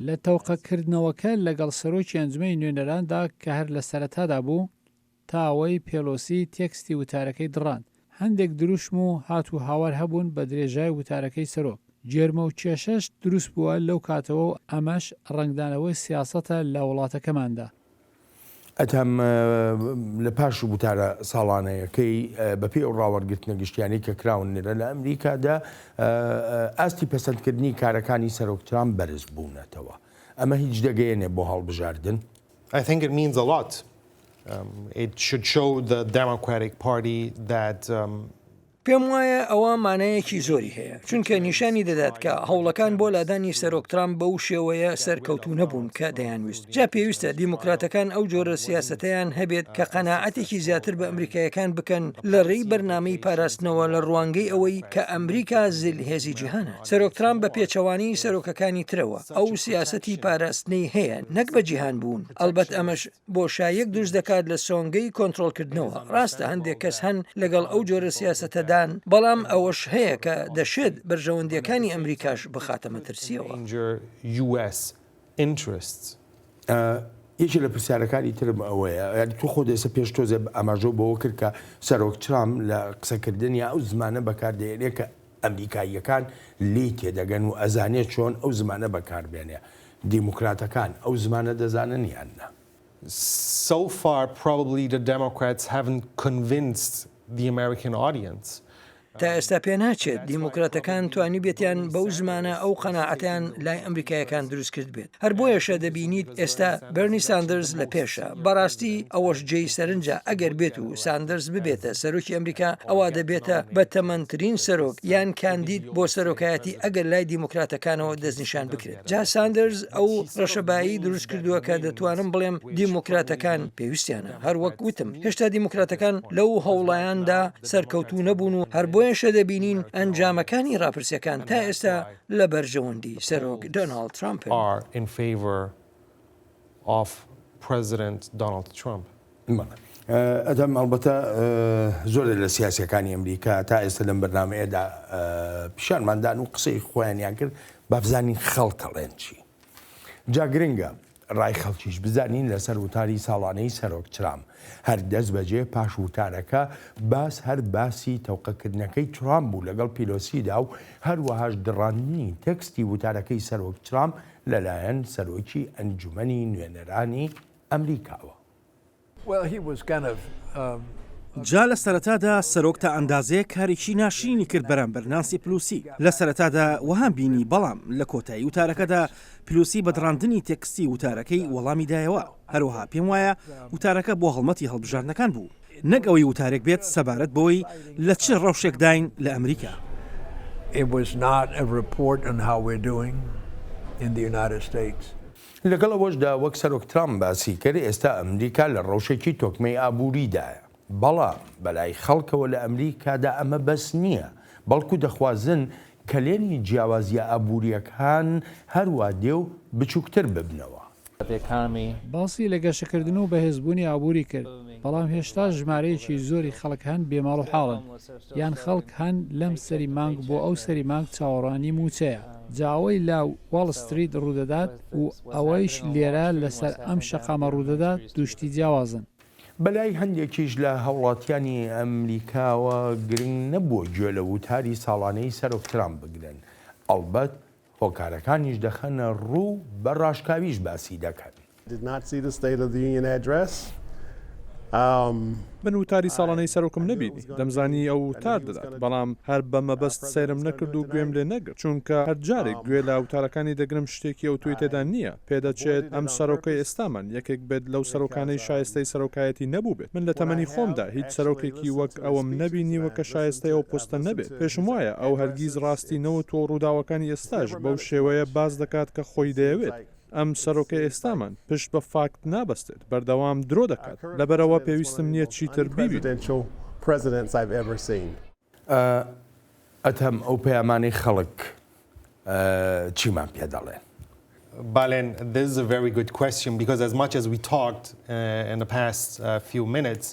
لە تەوقەکردنەوەکە لەگەڵ سەرۆکی ئەنجومەی نوێنەراندا کە هەر لە سەرەتادا بوو تا ئەوەی پێلۆسی تێکستی وتارەکەی دڕان. هەندێک دروشم و هات و هاوار هەبوون بە درێژای وتارەکەی سەرۆک. جێرمە و کێشەش دروست بووە لەو کاتەوە و ئەمەش ڕنگدانەوەی سیاسەتە لە وڵاتەکەماندا. ئەتەم لە پاش وتارە ساڵانەیەکەی بەپێ ئەو ڕاوەرگرتنە گشتیانی کە کراون لێرە لە ئەمریکادا ئاستی پەسەندکردنی کارەکانی سەرۆک ترامپ بەرز بوونەتەوە. ئەمە هیچ دەگەیەنێ بۆ هەڵبژاردن؟ I think it means a lot. It should show the Democratic Party that پێم وایە ئەوە مانایەکی زۆری هەیە، چونکە نیشانی دەدات کە هەوڵەکان بۆ لادانی سەرۆک ترامپ بەو شێوەیە سەرکەوتو نەبوون کە دەیانویست. جا پێویستە دیموکراتەکان ئەو جۆرە سیاسەتیان هەبێت کە قەناعەتێکی زیاتر بە ئەمریکایەکان بکەن لە ڕێی بەرنامەی پاراستنەوە لە ڕوانگەی ئەوەی کە ئەمریکا زلهێزی جیهانە. سەرۆک ترامپ بە پێچەوانی سەرۆکەکانی ترەوە ئەو سیاسەتی پاراستنەی هەیە نەک بە جیهان بوون. ئەلبەت ئەمەش بۆ شایەک دروست دەکات لە سۆنگەی کۆنتڕۆڵکردنەوە. ڕاستە هەندێک کەس هەن لەگەڵ ئەو جۆرە سیاسەتەدا بەڵام ئەوەش هەیە کە دەشێت بەرژەوەندیەکانی ئەمریکاش بخاتە مەترسیەوە. یەکی لە پرسیارەکانی ترم ئەوەیە تو خۆ دەسە پێش تۆزێ ئاماژە بەوە کرد کە سەرۆک ترامپ لە قسەکردنی ئەو زمانە بەکاردێنێ کە ئەمریکاییەکان لی تێدەگەن و ئەزانێت چۆن ئەو زمانە بەکاربێنێ. دیموکراتەکان ئەو زمانە دەزانن یاننا؟ So far, probably the Democrats haven't convinced the American audience. تا ئێستا پێ ناچێت دیموکراتەکان توانی بێتیان بەو زمانە ئەو قەناعەتیان لای ئەمریکایەکان دروست کرد بێت. هەر بۆیەشە دەبینیت ئێستا بەرنی ساندرز لە پێشە. بەڕاستی ئەوەش جێی سەرنجە ئەگەر بێت و ساندرز ببێتە سەرۆکی ئەمریکا ئەوە دەبێتە بە تەمەنترین سەرۆک یان کاندید بۆ سەرۆکایەتی ئەگەر لای دیموکراتەکانەوە دەستنیشان بکرێت. جا ساندرز ئەو ڕەشەبایی دروست کردووە کە دەتوانم بڵێم دیموکراتەکان پێویستیانە. هەر وەک وتم هێشتا دیموکراتەکان لەو هەوڵایاندا سەرکەوتوو نەبوون و هەر بۆیەشە دەبینین ئەنجامەکانی ڕاپرسیەکان تا ئێستا لە بەرژەوەندی سەرۆک دۆناڵد ترامپ are in favor of President Donald Trump. ئەدەم ئەلبەتە زۆر لە سیاسەکانی ئەمریکا تا ئێستا لەم بەرنامەیەدا پیشانماندان و قسەی خۆیانیان کرد با بزانین خەڵکەڵێن چی. جا گرنگە ڕای خەڵکیش بزانین لەسەر وتاری ساڵانەی سەرۆک ترامپ. هەر دەست بەجێ پاش وتارەکە باس هەر باسی تەوقەکردنەکەی ترامپ بوو لەگەڵ پیلۆسیدا و هەروەهاش دڕاندنی تێکستی وتارەکەی سەرۆک ترامپ لەلایەن سەرۆکی ئەنجومەنی نوێنەرانی ئەمریکاوە. جا لە سەرەتادا سەرۆک تا ئەندازەیە کارێکی ناشرینی کرد بەرامبەر نانسی پلوسی لە سەرەتادا وەهام بینی، بەڵام لە کۆتایی وتارەکەدا پلوسی بەدڕاندنی تێکستی وتارەکەی وەڵامی دایەوە. هەروەها پێم وایە وتارەکە بۆ هەڵمەتی هەڵبژاردنەکان بوو، نەک ئەوەی وتارێک بێت سەبارەت بەوەی لە چ ڕەوشێک داین لە ئەمریکا. لەگەڵ ئەوەشدا وەک سەرۆک ترامپ باسی کرد، ئێستا ئەمریکا لە ڕەوشێکی تۆکمەی ئابووریدایە. بەڵام بەلای خەڵکەوە لە ئەمریکادا ئەمە بەس نییە، بەڵکو دەخوازن کەلێنی جیاوازیە ئابوووریەکان هەروە دێ و بچووکتر ببنەوە. باسی لە گەشەکردن و بەهێزبوونی ئابووری کرد، بەڵام هێشتا ژمارەیەکی زۆری خەڵک هەن بێماڵ و حاڵن، یان خەڵک هەن لەم سەری مانگ بۆ ئەو سەری مانگ چاوەڕانی موچەیە. جاوەی لا واڵ ستریت ڕوودەدات و ئەوەیش لێرە لەسەر ئەم شەقامە ڕوودەدات دووشتی جیاوازن. بەلای هەندێکیش لە هەوڵاتیانی ئەمریکاوە گرنگ نەبووە گوێ لە وتاری ساڵانەی سەرۆک ترامپ بگرن. ئەڵبەت هۆکارەکانیش دەخەنە ڕوو بە ڕاشکاویش باسی دەکەن. من وتاری ساڵانەی سەرۆکم نەبینی، دەمزانی ئەو وتار دەدات، بەڵام هەر بە مەبەست سەیرم نەکرد و گوێم لێ نەگرت، چونکە هەر جارێک گوێ لە وتارەکانی دەگرم شتێکی ئەو توی تێدا نییە. پێدەچێت ئەم سەرۆکەی ئێستامان یەکێک بێت لەو سەرۆکانەی شایستەی سەرۆکایەتی نەبوو بێت. من لە تەمەنی خۆمدا هیچ سەرۆکێکی وەک ئەوم نەبینیوە کە شایستەی ئەو پۆستە نەبێت. پێشم وایە ئەو هەرگیز ڕاستی نەوت و ڕووداوەکانی ئێستاش بەو شێوەیە باز دەکات کە خۆی دەیەوێت. ئەم سەرۆکە ئێستامان پشت بە فاکت نابەستێت، بەردەوام درۆ دەکات، لەبەرەوە پێویستم نییە چیتر بیبیت. ئەتەم ئەو پەیامانەی خەڵک چیمان پێ دەڵێن؟ Balen, this is a very good question because as much as we talked in the past few minutes,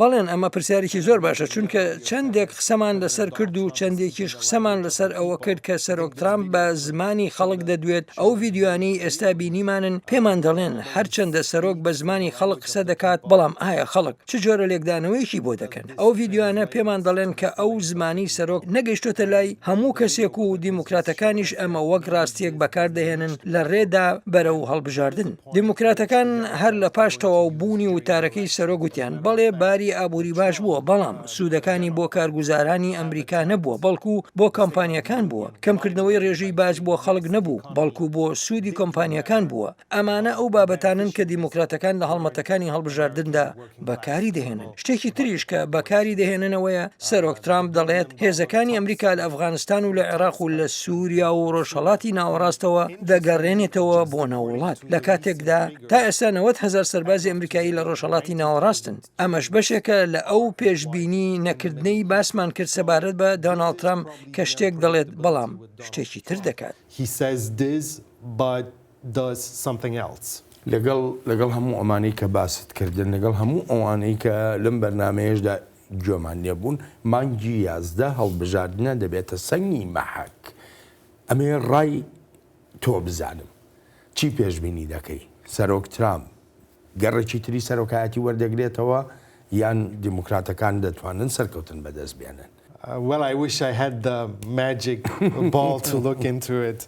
بەڵێن ئەمە پرسیارێکی زۆر باشە، چونکە چەندێک قسەمان لەسەر کرد و چەندێکیش قسەمان لەسەر ئەوە کرد کە سەرۆک ترامپ بە زمانی خەڵک دەدوێت. ئەو ڤیددیوانی ئێستا بینیمانن پێمان دەڵێن هەرچەندە سەرۆک بە زمانی خەڵک قسە دەکات، بەڵام ئایا خەڵک چ جۆرە لێکدانەوەیکی بۆ دەکەن؟ ئەو ڤیددیوانە پێمان دەڵێن کە ئەو زمانی سەرۆک نەگەیشتۆتە لای هەموو کەسێک و دیموکراتەکانیش ئەمە وەک ڕاستیەک بەکاردەهێنن لە ڕێدا بەرەو هەڵبژاردن. دیموکراتەکان هەر لە پاش تەواو بوونی وتارەکەی سەرۆک گوتیان بەڵێ باری ئابووری باش بووە، بەڵام سوودەکانی بۆ کارگوزارانی ئەمریکا نەبووە، بەڵکو بۆ کۆمپانیەکان بووە. کەمکردنەوەی ڕێژەی باج بۆ خەڵک نەبوو، بەڵکو بۆ سوودی کۆمپانیەکان بووە. ئەمانە ئەو بابەتانن کە دیموکراتەکان لە هەڵمەتەکانی هەڵبژاردندا بەکاری دەهێنن. شتێکی تریش کە بەکاری دەهێننەوەیە سەرۆک ترامپ دەڵێت هێزەکانی ئەمریکا لە ئەفغانستان و لە عێراق و لە سووریا و ڕۆژهەڵاتی ناوەڕاستەوە دەگەڕێنێتەوە بۆ ناوڵات لە کاتێکدا تا ئێستا 90,000 سەربازی ئەمریکایی لە ڕۆژهەڵاتی ناوەڕاستن. ئەمەش بەشێکە لە ئەو پێشبینی نەکردنەی باسمان کرد سەبارەت بە دۆناڵد ترامپ کە شتێک دەڵێت بەڵام شتێکی تر دەکات. he says this but does something else. لەگەڵ هەموو ئەمانەی کە باست کردن، لەگەڵ هەموو ئەوانەی کە لەم بەرنامەیەشدا گوێمان لێبوون، مانگی 11 هەڵبژاردنە دەبێتە سەنگی مەحەک. ئەمێ ڕای تۆ بزانم چی پێشبینی دەکەی؟ سەرۆک ترامپ گەڕێکی تری سەرۆکایەتی وەردەگرێتەوە یان دیموکراتەکان دەتوانن سەرکەوتن بەدەست بێنن؟ Well, I wish I had the magic ball to look into it.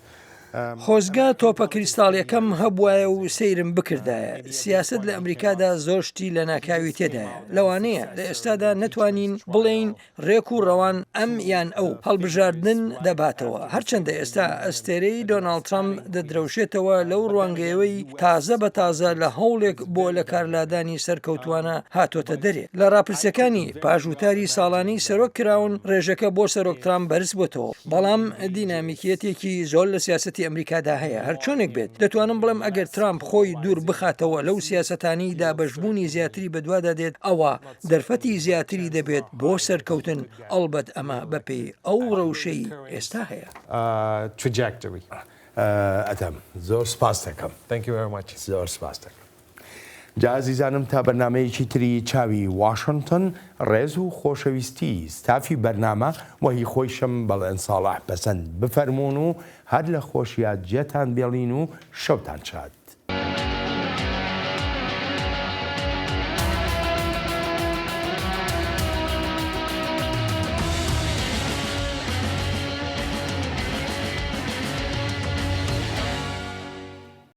خۆزگا تۆپە کریستاڵیەکەم هەبوایە و سەیرم بکردایە. سیاست لە ئەمریکادا زۆشتی لە ناکاوی تێدایە. لەوانەیە لە ئێستادا نەتوانین بڵین ڕێک و ڕەوان ئەم یان ئەو هەڵبژاردن دەباتەوە. هەرچەندە ئێستا ئەستێرەی دۆناڵد ترامپ دەدرەوشێتەوە لەو ڕوانگەیەوەی تازە بە تازە لە هەوڵێک بۆ لە کارلادانی سەرکەوتوانە هاتۆتە دەرێ. لە ڕاپرسەکانی پاژوتاری ساڵانەی سەرۆک کراون ڕێژەکە بۆ سەرۆک ترامپ بەرز بۆتەوە، بەڵام دینامیکیەتێکی زۆر لە سیاسەتی ئەمریکادا هەیە. هەر چۆنێک بێت دەتوانم بڵێم ئەگەر ترامپ خۆی دوور بخاتەوە لەو سیاسەتانی دابەشبوونی زیاتری بەدوادا دێت، ئەوە دەرفەتی زیاتری دەبێت بۆ سەرکەوتن. ئەڵبەت ئەمە بەپێی ئەو ڕەوشەی ئێستا هەیە. Trajectory. ئەتەم زۆر سپاس دەکەم. Thank you very much. زۆر سپاس دەکەم. جا عزیزانم تا بەرنمەیەکی تری چاوی واشنتۆن ڕێز و خۆشەویستی ستافی بەرنامە وەهی خۆیشم بەڵێن ساڵح پەسەند بفەرمونون و هەر لە خۆشیات جێتان بێڵین و شەوتان شاد.